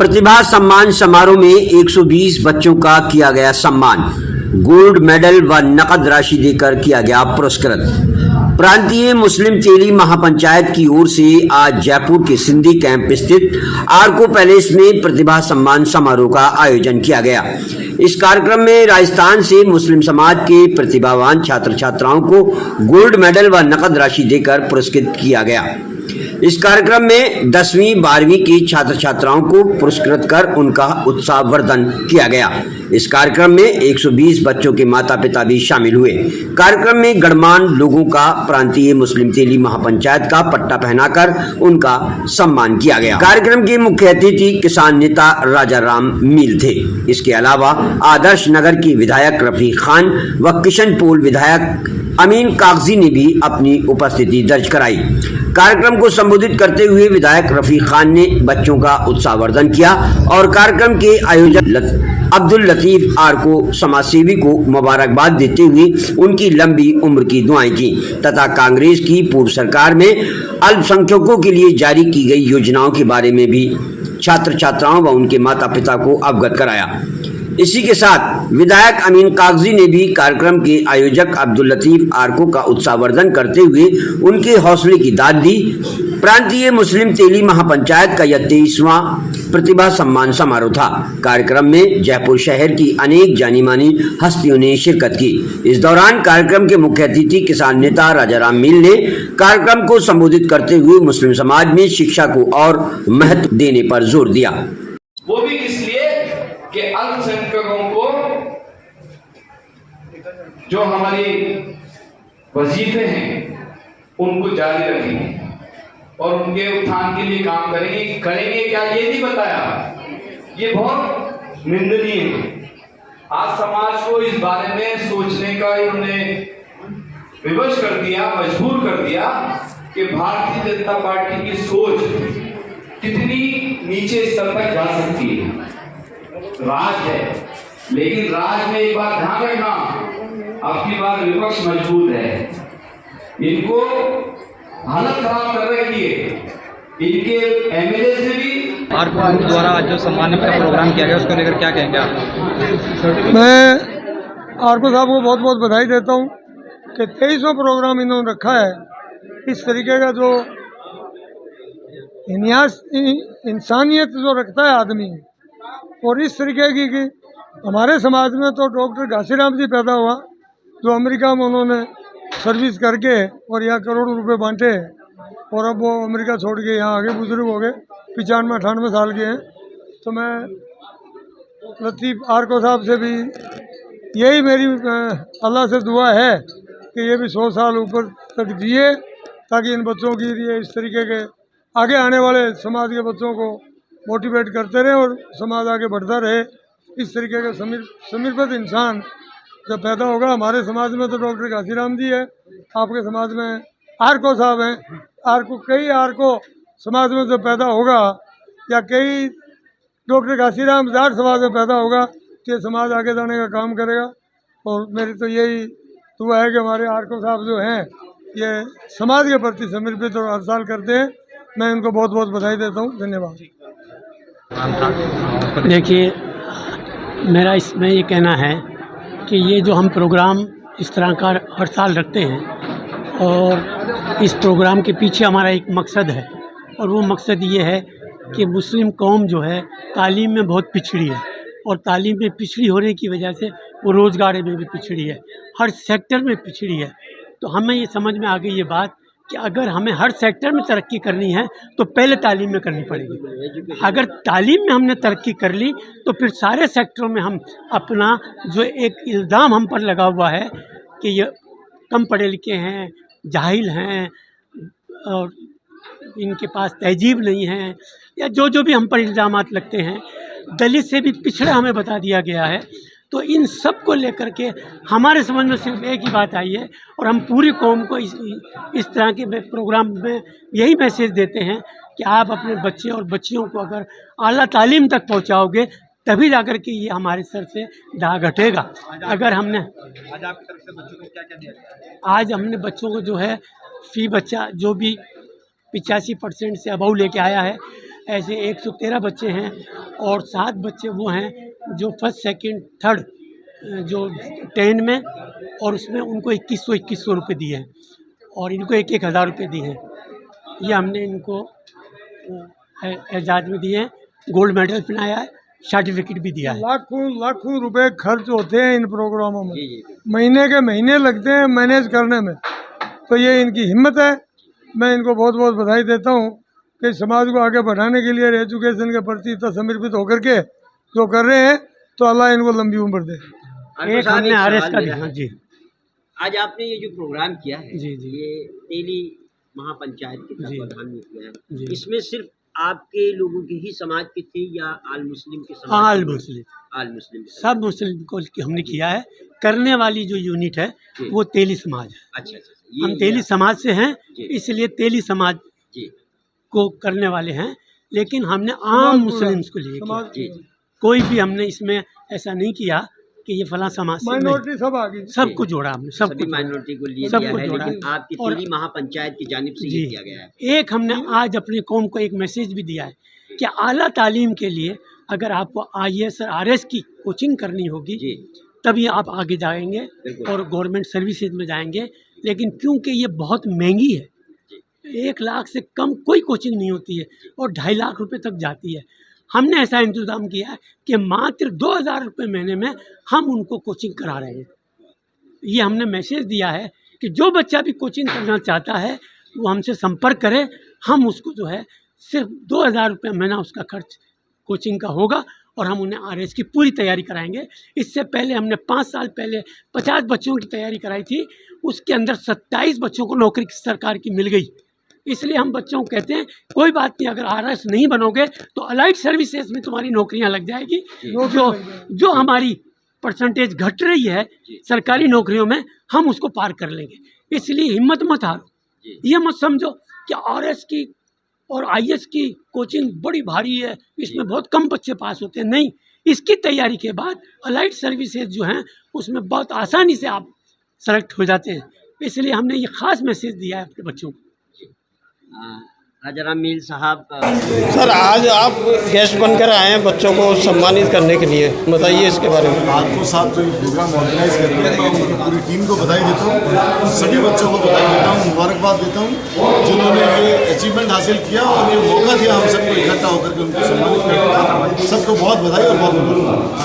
प्रतिभा सम्मान समारोह में 120 बच्चों का किया गया सम्मान। गोल्ड मेडल व नकद राशि देकर किया गया पुरस्कृत। प्रांतीय मुस्लिम तेली महापंचायत की ओर से आज जयपुर के सिंधी कैंप स्थित आर्को पैलेस में प्रतिभा सम्मान समारोह का आयोजन किया गया। इस कार्यक्रम में राजस्थान से मुस्लिम समाज के प्रतिभावान छात्र छात्राओं को गोल्ड मेडल व नकद राशि देकर पुरस्कृत किया गया। इस कार्यक्रम में 10वीं 12वीं की छात्र छात्राओं को पुरस्कृत कर उनका उत्साहवर्धन किया गया। इस कार्यक्रम में 120 बच्चों के माता पिता भी शामिल हुए। कार्यक्रम में गणमान्य लोगों का प्रांतीय मुस्लिम तेली महापंचायत का पट्टा पहनाकर उनका सम्मान किया गया। कार्यक्रम के मुख्य अतिथि किसान नेता राजा राम मील थे। इसके अलावा आदर्श नगर के विधायक रफीक खान व किशनपोल विधायक अमीन कागजी ने भी अपनी उपस्थिति दर्ज कराई। कार्यक्रम को संबोधित करते हुए विधायक रफीक खान ने बच्चों का उत्साहवर्धन किया और कार्यक्रम के आयोजक अब्दुल लतीफ आर्को समाजसेवी को मुबारकबाद देते हुए उनकी लंबी उम्र की दुआएं की तथा कांग्रेस की पूर्व सरकार में अल्पसंख्यकों के लिए जारी की गई योजनाओं के बारे में भी छात्र छात्राओं व उनके माता पिता को अवगत कराया। इसी के साथ विधायक अमीन कागजी ने भी कार्यक्रम के आयोजक अब्दुल लतीफ आर्को का उत्साहवर्धन करते हुए उनके हौसले की दाद दी। प्रांतीय मुस्लिम तेली महापंचायत का यह 23वां प्रतिभा सम्मान समारोह था। कार्यक्रम में जयपुर शहर की अनेक जानी मानी हस्तियों ने शिरकत की। इस दौरान कार्यक्रम के मुख्य अतिथि किसान नेता राजा राम मील ने कार्यक्रम को संबोधित करते हुए मुस्लिम समाज में शिक्षा को और महत्व देने पर जोर दिया। वो भी इसलिए कि अल्पसंख्यकों को जो हमारी वजीफे हैं उनको जारी रखेंगे और उनके उत्थान के लिए काम करेंगे क्या ये नहीं बताया। ये बहुत निंदनीय है। आज समाज को इस बारे में सोचने का इन्होंने विवश कर दिया, मजबूर कर दिया कि भारतीय जनता पार्टी की सोच कितनी नीचे स्तर तक जा सकती है। राज है, लेकिन राज में एक बात ध्यान रखना, आपकी बात विपक्ष मजबूत है। इनको हालत खराब कर रखी है। इनके एमएलए से भी आर्को द्वारा आज जो सम्मान का प्रोग्राम किया गया उसको लेकर क्या कहेंगे आप? मैं आर्को साहब को बहुत बहुत बधाई देता हूँ कि 23वां प्रोग्राम इन्होंने रखा है। इस तरीके का जो इंसानियत जो रखता है आदमी, और इस तरीके की कि हमारे समाज में तो डॉक्टर घासीराम जी पैदा हुआ जो अमेरिका में उन्होंने सर्विस करके और यहाँ करोड़ों रुपए बांटे और अब वो अमेरिका छोड़ के यहाँ आगे बुजुर्ग हो गए, 95-98 साल के हैं। तो मैं लतीफ आर्को साहब से भी यही मेरी अल्लाह से दुआ है कि ये भी 100 साल ऊपर तक जिए ताकि इन बच्चों की लिए इस तरीके के आगे आने वाले समाज के बच्चों को मोटिवेट करते रहे और समाज आगे बढ़ता रहे। इस तरीके का समर्पित इंसान जब पैदा होगा, हमारे समाज में तो डॉक्टर घासीराम जी है, आपके समाज में आर्को साहब हैं। कई आर्को समाज में जब पैदा होगा या कई डॉक्टर घासीराम जार समाज में पैदा होगा तो समाज आगे जाने का काम करेगा। और मेरी तो यही दुआ है कि हमारे आर्को साहब जो हैं ये समाज के प्रति समर्पित और हर साल करते हैं। मैं इनको बहुत बहुत बधाई देता हूँ। धन्यवाद। देखिए, मेरा इसमें ये कहना है कि ये जो हम प्रोग्राम इस तरह का हर साल रखते हैं और इस प्रोग्राम के पीछे हमारा एक मकसद है और वो मकसद ये है कि मुस्लिम कौम जो है तालीम में बहुत पिछड़ी है और तालीम में पिछड़ी होने की वजह से वो रोज़गार में भी पिछड़ी है, हर सेक्टर में पिछड़ी है। तो हमें ये समझ में आ गई ये बात कि अगर हमें हर सेक्टर में तरक्की करनी है तो पहले तालीम में करनी पड़ेगी। अगर तालीम में हमने तरक्की कर ली तो फिर सारे सेक्टरों में हम अपना जो एक इल्ज़ाम हम पर लगा हुआ है कि ये कम पढ़े लिखे हैं, जाहिल हैं और इनके पास तहजीब नहीं है या जो भी हम पर इल्ज़ामात लगते हैं, दलित से भी पिछड़ा हमें बता दिया गया है। तो इन सब को लेकर के हमारे समझ में सिर्फ एक ही बात आई है और हम पूरी कौम को इस तरह के प्रोग्राम में यही मैसेज देते हैं कि आप अपने बच्चे और बच्चियों को अगर आला तालीम तक पहुंचाओगे तभी जाकर के ये हमारे सर से दाग हटेगा। अगर हमने आज आपकी तरफ से बच्चों को क्या दिया गया? आज हमने बच्चों को जो है फ़ी बच्चा जो भी 85% से अबव लेके आया है ऐसे 113 बच्चे हैं और 7 बच्चे वो हैं जो फर्स्ट सेकंड थर्ड जो 10 में, और उसमें उनको 2100 रुपये दिए हैं और इनको 1,000 रुपये दिए हैं। ये हमने इनको एजाज़ में दिए हैं, गोल्ड मेडल पिलाया है, सर्टिफिकेट भी दिया है। लाखों लाखों रुपए खर्च होते हैं इन प्रोग्रामों में, महीने के महीने लगते हैं मैनेज करने में। तो ये इनकी हिम्मत है, मैं इनको बहुत बहुत बधाई देता हूँ कि समाज को आगे बढ़ाने के लिए एजुकेशन के प्रति इतना समर्पित होकर के जो कर रहे हैं, तो अल्लाह इनको लंबी उम्र दे। एक हमने आरएस का दिया। हाँ जी, आज आपने ये जो प्रोग्राम किया है, जी जी, ये तेली महापंचायत के तत्वाधान में किया है, जी। इसमें सिर्फ आपके लोगों के ही समाज के थे या आल मुस्लिम के समाज? आल मुस्लिम, आल मुस्लिम के सब मुस्लिम को हमने किया है। करने वाली जो यूनिट है जी। वो तेली समाज है। अच्छा अच्छा, हम तेली समाज से हैं, जी। इसलिए तेली समाज जी को करने वाले हैं, लेकिन हमने आम मुस्लिम्स को लिए किया। जी कोई भी हमने इसमें ऐसा नहीं किया कि ये फला समाज से, माइनॉरिटी सब आ गई, सबको जोड़ा हमने, सबको सभी जोड़ा। माइनॉरिटी को लिए सबको दिया है, जोड़ा लेकिन है। आपकी और- तेली महापंचायत की जानिब से जी। ये किया गया है। एक हमने आज अपनी कौम को एक मैसेज भी दिया है कि आला तालीम के लिए अगर आपको IAS और RS की कोचिंग करनी होगी जी तभी आप आगे जाएंगे बिल्कुल। और गवर्नमेंट सर्विसेज में जाएंगे। लेकिन क्योंकि ये बहुत महंगी है, 1 लाख से कम कोई कोचिंग नहीं होती है और 2.5 लाख रुपए तक जाती है। हमने ऐसा इंतज़ाम किया है कि मात्र 2,000 रुपये महीने में हम उनको कोचिंग करा रहे हैं। ये हमने मैसेज दिया है कि जो बच्चा भी कोचिंग करना चाहता है वो हमसे संपर्क करे, हम उसको जो है सिर्फ 2,000 रुपये महीना उसका खर्च कोचिंग का होगा और हम उन्हें RS की पूरी तैयारी कराएंगे। इससे पहले हमने 5 साल पहले 50 बच्चों की तैयारी कराई थी, उसके अंदर 27 बच्चों को नौकरी सरकार की मिल गई। इसलिए हम बच्चों को कहते हैं कोई बात नहीं, अगर RS नहीं बनोगे तो अलाइड सर्विसेज में तुम्हारी नौकरियां लग जाएगी। जो हमारी परसेंटेज घट रही है सरकारी नौकरियों में, हम उसको पार कर लेंगे। इसलिए हिम्मत मत हारो, ये मत समझो कि RS की और IAS की कोचिंग बड़ी भारी है, इसमें बहुत कम बच्चे पास होते हैं। नहीं, इसकी तैयारी के बाद अलाइड सर्विसेज जो हैं उसमें बहुत आसानी से आप सेलेक्ट हो जाते हैं। इसलिए हमने ये ख़ास मैसेज दिया है अपने बच्चों को। राजा राम मील साहब, सर आज आप गेस्ट बनकर आए हैं बच्चों को सम्मानित करने के लिए, बताइए इसके बारे में। आपको साहब जो ये प्रोग्राम ऑर्गेनाइज कर रहे हैं, मैं उनकी पूरी टीम को बधाई देता हूँ, सभी बच्चों को बधाई देता हूँ, मुबारकबाद देता हूँ जिन्होंने ये अचीवमेंट हासिल किया और ये मौका दिया हम सबको इकट्ठा होकर के उनको सम्मानित करने का। सबको बहुत बधाई और बहुत मुबारकबाद।